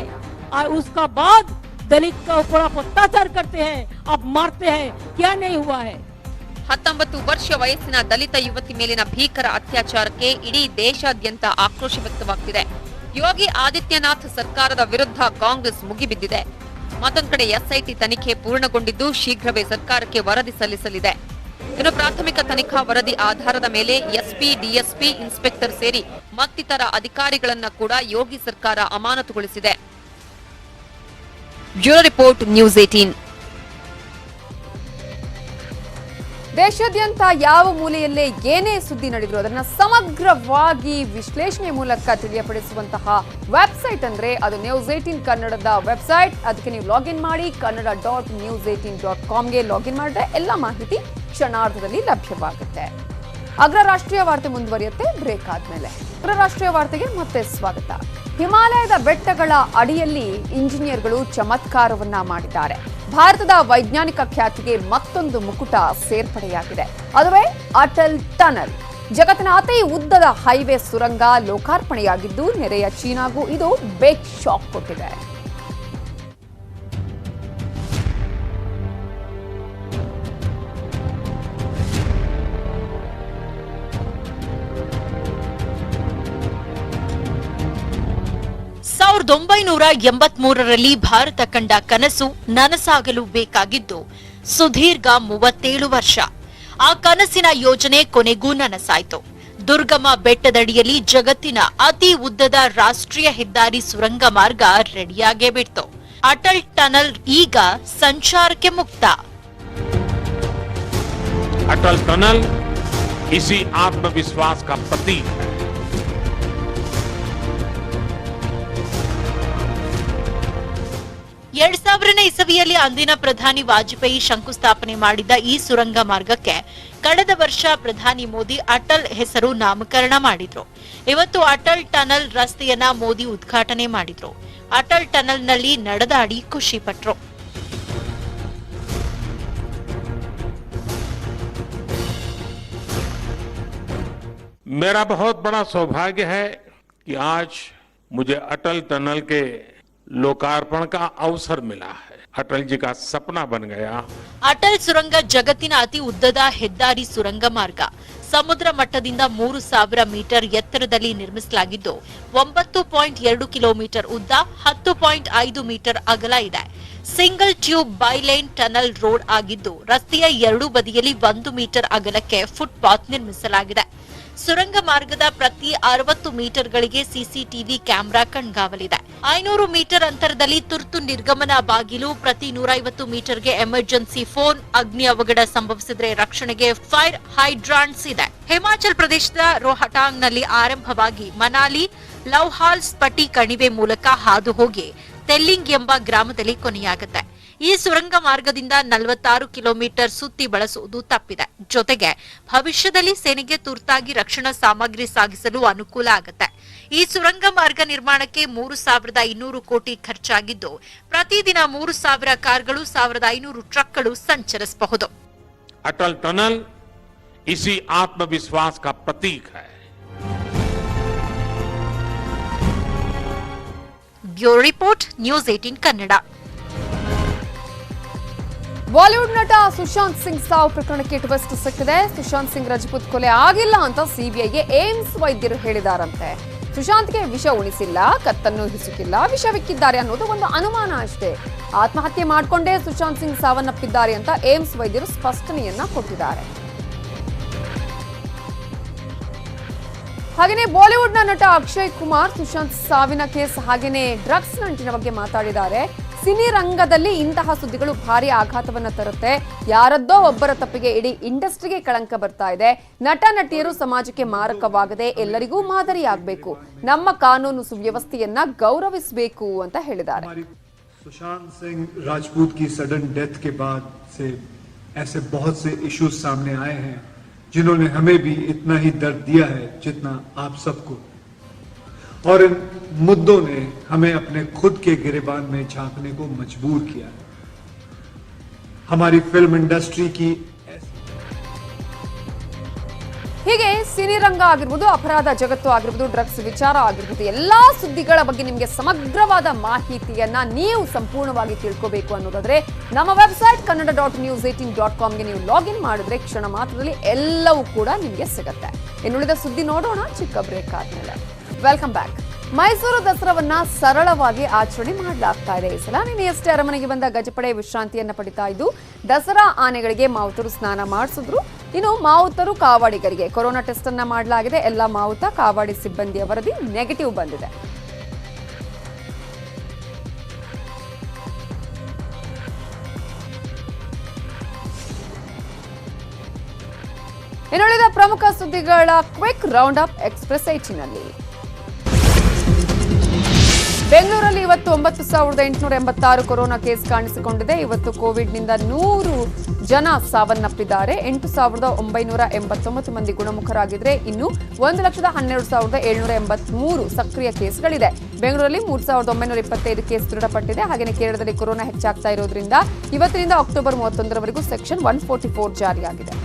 और उसका बाद दलित का ऊपर अत्याचार करते हैं, अब मारते हैं. क्या नहीं हुआ है. 19 ವರ್ಷ ವಯಸ್ಸಿನ ದಲಿತ ಯುವತಿ ಮೇಲಿನ ಭೀಕರ ಅತ್ಯಾಚಾರಕ್ಕೆ ಇಡೀ ದೇಶಾದ್ಯಂತ ಆಕ್ರೋಶ ವ್ಯಕ್ತವಾಗ್ತಿದೆ. ಯೋಗಿ ಆದಿತ್ಯನಾಥ್ ಸರ್ಕಾರದ ವಿರುದ್ಧ ಕಾಂಗ್ರೆಸ್ ಮುಗಿಬಿದ್ದಿದೆ. ಮತ್ತೊಂದು ಕಡೆ ಎಸ್ಐಟಿ ತನಿಖೆ ಪೂರ್ಣಗೊಂಡಿದ್ದು ಶೀಘ್ರವೇ ಸರ್ಕಾರಕ್ಕೆ ವರದಿ ಸಲ್ಲಿಸಲಿದೆ. ಇನ್ನು ಪ್ರಾಥಮಿಕ ತನಿಖಾ ವರದಿ ಆಧಾರದ ಮೇಲೆ ಎಸ್ಪಿ, ಡಿಎಸ್ಪಿ, ಇನ್ಸ್ಪೆಕ್ಟರ್ ಸೇರಿ ಮತ್ತಿತರ ಅಧಿಕಾರಿಗಳನ್ನ ಕೂಡ ಯೋಗಿ ಸರ್ಕಾರ ಅಮಾನತುಗೊಳಿಸಿದೆ. Bureau report, news 18. ದೇಶಾದ್ಯಂತ ಯಾವ ಮೂಲೆಯಲ್ಲೇ ಏನೇ ಸುದ್ದಿ ನಡೆದರೂ ಅದನ್ನ ಸಮಗ್ರವಾಗಿ ವಿಶ್ಲೇಷಣೆ ಮೂಲಕ ತಿಳಿಯಪಡಿಸುವಂತಹ ವೆಬ್ಸೈಟ್ ಅಂದ್ರೆ ಅದು ನ್ಯೂಸ್ 18 ಕನ್ನಡದ ವೆಬ್ಸೈಟ್. ಅದಕ್ಕೆ ನೀವು ಲಾಗಿನ್ ಮಾಡಿ kannada.news18.comಗೆ ಲಾಗಿನ್ ಮಾಡಿದ್ರೆ ಎಲ್ಲ ಮಾಹಿತಿ ಕ್ಷಣಾರ್ಧದಲ್ಲಿ ಲಭ್ಯವಾಗುತ್ತೆ. ಅಗ್ರ ರಾಷ್ಟ್ರೀಯ ವಾರ್ತೆ ಮುಂದುವರಿಯುತ್ತೆ ಬ್ರೇಕ್ ಆದ್ಮೇಲೆ. ಅಗ್ರ ರಾಷ್ಟ್ರೀಯ ವಾರ್ತೆಗೆ ಮತ್ತೆ ಸ್ವಾಗತ. ಹಿಮಾಲಯದ ಬೆಟ್ಟಗಳ ಅಡಿಯಲ್ಲಿ ಇಂಜಿನಿಯರ್ಗಳು ಚಮತ್ಕಾರವನ್ನ ಮಾಡಿದ್ದಾರೆ. ಭಾರತದ ವೈಜ್ಞಾನಿಕ ಖ್ಯಾತಿಗೆ ಮತ್ತೊಂದು ಮುಕುಟ ಸೇರ್ಪಡೆಯಾಗಿದೆ. ಅದುವೇ ಅಟಲ್ ಟನಲ್. ಜಗತ್ತಿನ ಅತಿ ಉದ್ದದ ಹೈವೇ ಸುರಂಗ ಲೋಕಾರ್ಪಣೆಯಾಗಿದ್ದು ನೆರೆಯ ಚೀನಾಗೂ ಇದು ಬಿಗ್ ಶಾಕ್ ಕೊಟ್ಟಿದೆ. ಸಾವಿರದ 1983ರಲ್ಲಿ ಭಾರತ ಕಂಡ ಕನಸು ನನಸಾಗಲು ಬೇಕಾಗಿದ್ದು ಸುದೀರ್ಘ 37 ವರ್ಷ. ಆ ಕನಸಿನ ಯೋಜನೆ ಕೊನೆಗೂ ನನಸಾಯಿತು. ದುರ್ಗಮ ಬೆಟ್ಟದಡಿಯಲ್ಲಿ ಜಗತ್ತಿನ ಅತಿ ಉದ್ದದ ರಾಷ್ಟ್ರೀಯ ಹೆದ್ದಾರಿ ಸುರಂಗ ಮಾರ್ಗ ರೆಡಿಯಾಗೇ ಬಿಡ್ತು. ಅಟಲ್ ಟನಲ್ ಈಗ ಸಂಚಾರಕ್ಕೆ ಮುಕ್ತ. अटल टनल इसी आत्मविश्वास का प्रतीक है. ಎರಡ್ 2000ನೇ ಇಸವಿಯಲ್ಲಿ ಅಂದಿನ ಪ್ರಧಾನಿ ವಾಜಪೇಯಿ ಶಂಕುಸ್ಥಾಪನೆ ಮಾಡಿದ್ದ ಈ ಸುರಂಗ ಮಾರ್ಗಕ್ಕೆ ಕಳೆದ ವರ್ಷ ಪ್ರಧಾನಿ ಮೋದಿ ಅಟಲ್ ಹೆಸರು ನಾಮಕರಣ ಮಾಡಿದ್ರು. ಇವತ್ತು ಅಟಲ್ ಟನಲ್ ರಸ್ತೆಯನ್ನ ಮೋದಿ ಉದ್ಘಾಟನೆ ಮಾಡಿದ್ರು. ಅಟಲ್ ಟನಲ್ನಲ್ಲಿ ನಡೆದಾಡಿ ಖುಷಿ ಪಟ್ರು. मेरा बहुत बड़ा सौभाग्य है कि आज मुझे अटल टनल के लोकार्पण का अवसर मिला है. अटल जी का सपना बन गया. ಅಟಲ್ ಸುರಂಗ ಜಗತ್ತಿನ ಅತಿ ಉದ್ದದ ಹೆದ್ದಾರಿ ಸುರಂಗ ಮಾರ್ಗ. ಸಮುದ್ರ ಮಟ್ಟದಿಂದ 3000 ಮೀಟರ್ ಎತ್ತರದಲ್ಲಿ ನಿರ್ಮಿಸಲಾಗಿದ್ದು 9.2 ಕಿಲೋಮೀಟರ್ ಉದ್ದ, 10.5 ಮೀಟರ್ ಅಗಲ ಇದೆ. ಸಿಂಗಲ್ ಟ್ಯೂಬ್ ಬೈಲೈನ್ ಟನಲ್ ರೋಡ್ ಆಗಿದ್ದು ರಸ್ತೆಯ ಎರಡೂ ಬದಿಯಲ್ಲಿ 1 ಮೀಟರ್ ಅಗಲಕ್ಕೆ ಫುಟ್ಪಾತ್ ನಿರ್ಮಿಸಲಾಗಿದೆ. ಸುರಂಗ ಮಾರ್ಗದ ಪ್ರತಿ 60 ಮೀಟರ್ಗಳಿಗೆ ಸಿಸಿಟಿವಿ ಕ್ಯಾಮೆರಾ ಕಣ್ಗಾವಲಿದೆ. 500 ಮೀಟರ್ ಅಂತರದಲ್ಲಿ ತುರ್ತು ನಿರ್ಗಮನ ಬಾಗಿಲು, ಪ್ರತಿ 150 ಮೀಟರ್ಗೆ ಎಮರ್ಜೆನ್ಸಿ ಫೋನ್, ಅಗ್ನಿ ಅವಘಡ ಸಂಭವಿಸಿದ್ರೆ ರಕ್ಷಣೆಗೆ ಫೈರ್ ಹೈಡ್ರಾಂಟ್ಸ್ ಇದೆ. ಹಿಮಾಚಲ್ ಪ್ರದೇಶದ ರೋಹಟಾಂಗ್ನಲ್ಲಿ ಆರಂಭವಾಗಿ ಮನಾಲಿ, ಲೌಹಾಲ್ ಸ್ಪಟಿ ಕಣಿವೆ ಮೂಲಕ ಹಾದು ಹೋಗಿ ತೆಲ್ಲಿಂಗ್ ಎಂಬ ಗ್ರಾಮದಲ್ಲಿ ಕೊನೆಯಾಗುತ್ತೆ. ಈ ಸುರಂಗ ಮಾರ್ಗದಿಂದ 46 ಕಿಲೋಮೀಟರ್ ಸುತ್ತಿ ಬಳಸುವುದು ತಪ್ಪಿದೆ. ಜೊತೆಗೆ ಭವಿಷ್ಯದಲ್ಲಿ ಸೇನೆಗೆ ತುರ್ತಾಗಿ ರಕ್ಷಣಾ ಸಾಮಗ್ರಿ ಸಾಗಿಸಲು ಅನುಕೂಲ ಆಗುತ್ತೆ. ಈ ಸುರಂಗ ಮಾರ್ಗ ನಿರ್ಮಾಣಕ್ಕೆ 3200 ಕೋಟಿ ಖರ್ಚಾಗಿದ್ದು ಪ್ರತಿದಿನ 3000 ಕಾರ್ಗಳು, 1500 ಟ್ರಕ್ಗಳು ಸಂಚರಿಸಬಹುದು. अटल टनल इसी आत्मविश्वास का प्रतीक है. Bureau report, news 18 Kannada. Bollywood ನಟ ಸುಶಾಂತ್ ಸಿಂಗ್ ಸಾವು ಪ್ರಕರಣಕ್ಕೆ ಟ್ವಿಸ್ಟ್ ಸಿಕ್ಕಿದೆ. ಸುಶಾಂತ್ ಸಿಂಗ್ ರಜಪೂತ್ ಕೊಲೆ ಆಗಿಲ್ಲ ಅಂತ ಸಿಬಿಐಗೆ ಏಮ್ಸ್ ವೈದ್ಯರು ಹೇಳಿದಾರಂತೆ. ಸುಶಾಂತ್ಗೆ ವಿಷ ಉಣಿಸಿಲ್ಲ, ಕತ್ತನ್ನು ಹಿಸುಕಿಲ್ಲ, ವಿಷವಿಕ್ಕಿದ್ದಾರೆ ಅನ್ನೋದು ಒಂದು ಅನುಮಾನ ಅಷ್ಟೇ. ಆತ್ಮಹತ್ಯೆ ಮಾಡಿಕೊಂಡೇ ಸುಶಾಂತ್ ಸಿಂಗ್ ಸಾವನ್ನಪ್ಪಿದ್ದಾರೆ ಅಂತ ಏಮ್ಸ್ ವೈದ್ಯರು ಸ್ಪಷ್ಟನೆಯನ್ನ ಕೊಟ್ಟಿದ್ದಾರೆ. ಹಾಗೆಯೇ ಬಾಲಿವುಡ್ನ ನಟ ಅಕ್ಷಯ್ ಕುಮಾರ್ ಸುಶಾಂತ್ ಸಾವಿನ ಕೇಸ್ ಹಾಗೆಯೇ ಡ್ರಗ್ಸ್ ನಂಟಿನ ಬಗ್ಗೆ ಮಾತಾಡಿದ್ದಾರೆ. ಸಿನಿ ರಂಗದಲ್ಲಿ ಇಂತಹ ಸುದ್ದಿಗಳು ಭಾರಿ ಆಘಾತವನ್ನ ತರುತ್ತೆ. ಯಾರದ್ದೋ ಒಬ್ಬರ ತಪ್ಪಿಗೆ ಇಡೀ ಇಂಡಸ್ಟ್ರಿಗೆ ಕಳಂಕ ಬರ್ತಾ ಇದೆ. ನಟ ನಟಿಯರು ಸಮಾಜಕ್ಕೆ ಮಾರಕವಾಗದೆ ಎಲ್ಲರಿಗೂ ಮಾದರಿಯಾಗಬೇಕು. ನಮ್ಮ ಕಾನೂನು ಸುವ್ಯವಸ್ಥೆಯನ್ನ ಗೌರವಿಸಬೇಕು ಅಂತ ಹೇಳಿದ್ದಾರೆ. सुशांत सिंह राजपूत की सडन डेथ के बाद से ऐसे बहुत से इश्यूज सामने आए हैं जिन्होंने हमें भी इतना ही दर्द दिया है जितना आप सबको, और इन मुद्दों ने हमें अपने खुद के गिरेबान में झांकने को मजबूर किया है. हमारी फिल्म इंडस्ट्री की ಹೀಗೆ ಸಿನಿ ರಂಗ ಆಗಿರ್ಬೋದು, ಅಪರಾಧ ಜಗತ್ತು ಆಗಿರ್ಬೋದು, ಡ್ರಗ್ಸ್ ವಿಚಾರ ಆಗಿರ್ಬೋದು, ಎಲ್ಲಾ ಸುದ್ದಿಗಳ ಬಗ್ಗೆ ನಿಮಗೆ ಸಮಗ್ರವಾದ ಮಾಹಿತಿಯನ್ನ ನೀವು ಸಂಪೂರ್ಣವಾಗಿ ತಿಳ್ಕೋಬೇಕು ಅನ್ನೋದಾದ್ರೆ ನಮ್ಮ ವೆಬ್ಸೈಟ್ kannada.news18.comಗೆ ನೀವು ಲಾಗಿನ್ ಮಾಡಿದ್ರೆ ಕ್ಷಣ ಮಾತ್ರದಲ್ಲಿ ಎಲ್ಲವೂ ಕೂಡ ನಿಮಗೆ ಸಿಗುತ್ತೆ. ಇನ್ನುಳಿದ ಸುದ್ದಿ ನೋಡೋಣ ಚಿಕ್ಕ ಬ್ರೇಕ್ ಆದ್ಮೇಲೆ. Welcome back. ಮೈಸೂರು ದಸರಾವನ್ನ ಸರಳವಾಗಿ ಆಚರಣೆ ಮಾಡಲಾಗ್ತಾ ಇದೆ. ಈ ಸಲ ನಿನ್ನೆಯಷ್ಟೇ ಅರಮನೆಗೆ ಬಂದ ಗಜಪಡೆ ವಿಶ್ರಾಂತಿಯನ್ನ ಪಡಿತಾ ಇದ್ದು ದಸರಾ ಆನೆಗಳಿಗೆ ಮಾವುತರು ಸ್ನಾನ ಮಾಡಿಸಿದ್ರು. ಇನ್ನು ಮಾವುತರು ಕಾವಾಡಿಗರಿಗೆ ಕೊರೋನಾ ಟೆಸ್ಟ್ ಅನ್ನ ಮಾಡಲಾಗಿದೆ. ಎಲ್ಲ ಮಾವುತ ಕಾವಾಡಿ ಸಿಬ್ಬಂದಿಯ ವರದಿ ನೆಗೆಟಿವ್ ಬಂದಿದೆ. ಇನ್ನುಳಿದ ಪ್ರಮುಖ ಸುದ್ದಿಗಳ ಕ್ವಿಕ್ ರೌಂಡ್ ಅಪ್ ಎಕ್ಸ್‌ಪ್ರೆಸ್ 18ನಲ್ಲಿ. ಬೆಂಗಳೂರಲ್ಲಿ ಇವತ್ತು 9,886 ಕೊರೋನಾ ಕೇಸ್ ಕಾಣಿಸಿಕೊಂಡಿದೆ. ಇವತ್ತು ಕೋವಿಡ್ನಿಂದ 100 ಜನ ಸಾವನ್ನಪ್ಪಿದ್ದಾರೆ. 8,989 ಮಂದಿ ಗುಣಮುಖರಾಗಿದ್ರೆ ಇನ್ನು 1,12,783 ಸಕ್ರಿಯ ಕೇಸ್ಗಳಿದೆ. ಬೆಂಗಳೂರಲ್ಲಿ 3,925 ಕೇಸ್ ದೃಢಪಟ್ಟಿದೆ. ಹಾಗೆಯೇ ಕೇರಳದಲ್ಲಿ ಕೊರೋನಾ ಹೆಚ್ಚಾಗ್ತಾ ಇರೋದ್ರಿಂದ ಇವತ್ತಿನಿಂದ ಅಕ್ಟೋಬರ್ 31ರವರೆಗೂ ಸೆಕ್ಷನ್ 144 ಜಾರಿಯಾಗಿದೆ.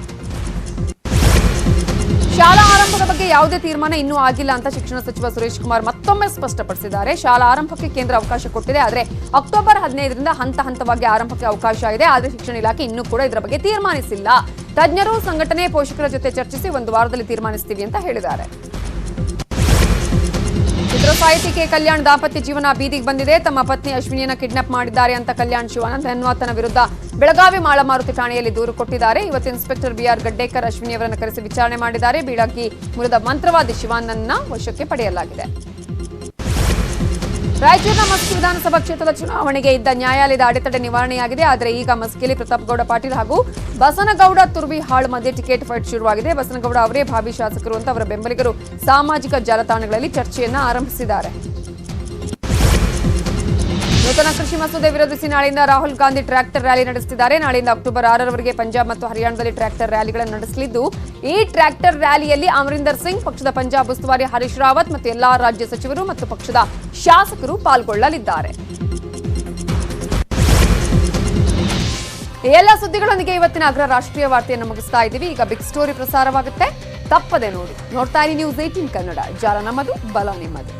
ಶಾಲಾ ಆರಂಭದ ಬಗ್ಗೆ ಯಾವುದೇ ತೀರ್ಮಾನ ಇನ್ನೂ ಆಗಿಲ್ಲ ಅಂತ ಶಿಕ್ಷಣ ಸಚಿವ ಸುರೇಶ್ ಕುಮಾರ್ ಮತ್ತೊಮ್ಮೆ ಸ್ಪಷ್ಟಪಡಿಸಿದ್ದಾರೆ. ಶಾಲಾ ಆರಂಭಕ್ಕೆ ಕೇಂದ್ರ ಅವಕಾಶ ಕೊಟ್ಟಿದೆ, ಆದರೆ ಅಕ್ಟೋಬರ್ 15ರಿಂದ ಹಂತವಾಗಿ ಆರಂಭಕ್ಕೆ ಅವಕಾಶ ಇದೆ. ಆದರೆ ಶಿಕ್ಷಣ ಇಲಾಖೆ ಇನ್ನೂ ಕೂಡ ಇದರ ಬಗ್ಗೆ ತೀರ್ಮಾನಿಸಿಲ್ಲ. ತಜ್ಞರು, ಸಂಘಟನೆ, ಪೋಷಕರ ಜೊತೆ ಚರ್ಚಿಸಿ 1 ವಾರದಲ್ಲಿ ತೀರ್ಮಾನಿಸ್ತೀವಿ ಅಂತ ಹೇಳಿದ್ದಾರೆ. ಚಿತ್ರ ಸಾಹಿತಿ ಕೆ ಕಲ್ಯಾಣ್ ದಾಂಪತ್ಯ ಜೀವನ ಬೀದಿಗೆ ಬಂದಿದೆ. ತಮ್ಮ ಪತ್ನಿ ಅಶ್ವಿನಿಯನ್ನ ಕಿಡ್ನಾಪ್ ಮಾಡಿದ್ದಾರೆ ಅಂತ ಕಲ್ಯಾಣ್ ಶಿವಾನಂದ್ ಎನ್ನುವಾತನ ವಿರುದ್ಧ ಬೆಳಗಾವಿ ಮಾಳಮಾರುತಿ ಠಾಣೆಯಲ್ಲಿ ದೂರು ಕೊಟ್ಟಿದ್ದಾರೆ. ಇವತ್ತು ಇನ್ಸ್ಪೆಕ್ಟರ್ ಬಿಆರ್ ಗಡ್ಡೇಕರ್ ಅಶ್ವಿನಿ ಅವರನ್ನು ಕರೆಸಿ ವಿಚಾರಣೆ ಮಾಡಿದ್ದಾರೆ. ಬೀಳಗಿ ಮೂಲದ ಮಂತ್ರವಾದಿ ಶಿವಾನಂದ್ನ ವಶಕ್ಕೆ ಪಡೆಯಲಾಗಿದೆ. ರಾಯಚೂರಿನ ಮಸ್ಕಿ ವಿಧಾನಸಭಾ ಕ್ಷೇತ್ರದ ಚುನಾವಣೆಗೆ ಇದ್ದ ನ್ಯಾಯಾಲಯದ ಅಡೆತಡೆ ನಿವಾರಣೆಯಾಗಿದೆ. ಆದರೆ ಈಗ ಮಸ್ಕಿಯಲ್ಲಿ ಪ್ರತಾಪ್ ಗೌಡ ಪಾಟೀಲ್ ಹಾಗೂ ಬಸನಗೌಡ ತುರ್ವಿಹಾಳ್ ಮಧ್ಯೆ ಟಿಕೆಟ್ ಫೈಟ್ ಶುರುವಾಗಿದೆ. ಬಸನಗೌಡ ಅವರೇ ಭಾವಿ ಶಾಸಕರು ಅಂತ ಅವರ ಬೆಂಬಲಿಗರು ಸಾಮಾಜಿಕ ಜಾಲತಾಣಗಳಲ್ಲಿ ಚರ್ಚೆಯನ್ನ ಆರಂಭಿಸಿದ್ದಾರೆ. ನೂತನ ಕೃಷಿ ಮಸೂದೆ ವಿರೋಧಿಸಿ ನಾಳೆಯಿಂದ ರಾಹುಲ್ ಗಾಂಧಿ ಟ್ರ್ಯಾಕ್ಟರ್ ರ್ಯಾಲಿ ನಡೆಸುತ್ತಿದ್ದಾರೆ. ನಾಳೆಯಿಂದ ಅಕ್ಟೋಬರ್ 6ರವರೆಗೆ ಪಂಜಾಬ್ ಮತ್ತು ಹರಿಯಾಣದಲ್ಲಿ ಟ್ರ್ಯಾಕ್ಟರ್ ರ್ಯಾಲಿಗಳನ್ನು ನಡೆಸಲಿದ್ದು, ಈ ಟ್ರ್ಯಾಕ್ಟರ್ ರ್ಯಾಲಿಯಲ್ಲಿ ಅಮರಿಂದರ್ ಸಿಂಗ್, ಪಕ್ಷದ ಪಂಜಾಬ್ ಉಸ್ತುವಾರಿ ಹರೀಶ್ ರಾವತ್ ಮತ್ತು ಎಲ್ಲಾ ರಾಜ್ಯ ಸಚಿವರು ಮತ್ತು ಪಕ್ಷದ ಶಾಸಕರು ಪಾಲ್ಗೊಳ್ಳಲಿದ್ದಾರೆ. ಎಲ್ಲ ಸುದ್ದಿಗಳೊಂದಿಗೆ ಇವತ್ತಿನ ಅಗ್ರ ರಾಷ್ಟ್ರೀಯ ವಾರ್ತೆಯನ್ನು ಮುಗಿಸ್ತಾ ಇದ್ದೀವಿ. ಈಗ ಬಿಗ್ ಸ್ಟೋರಿ ಪ್ರಸಾರವಾಗುತ್ತೆ, ತಪ್ಪದೆ ನೋಡ್ತಾ ಇರಿ ನ್ಯೂಸ್ 18 ಕನ್ನಡ. ಜಾಲ ನಮ್ಮದು, ಬಲ ನಿಮ್ಮದು.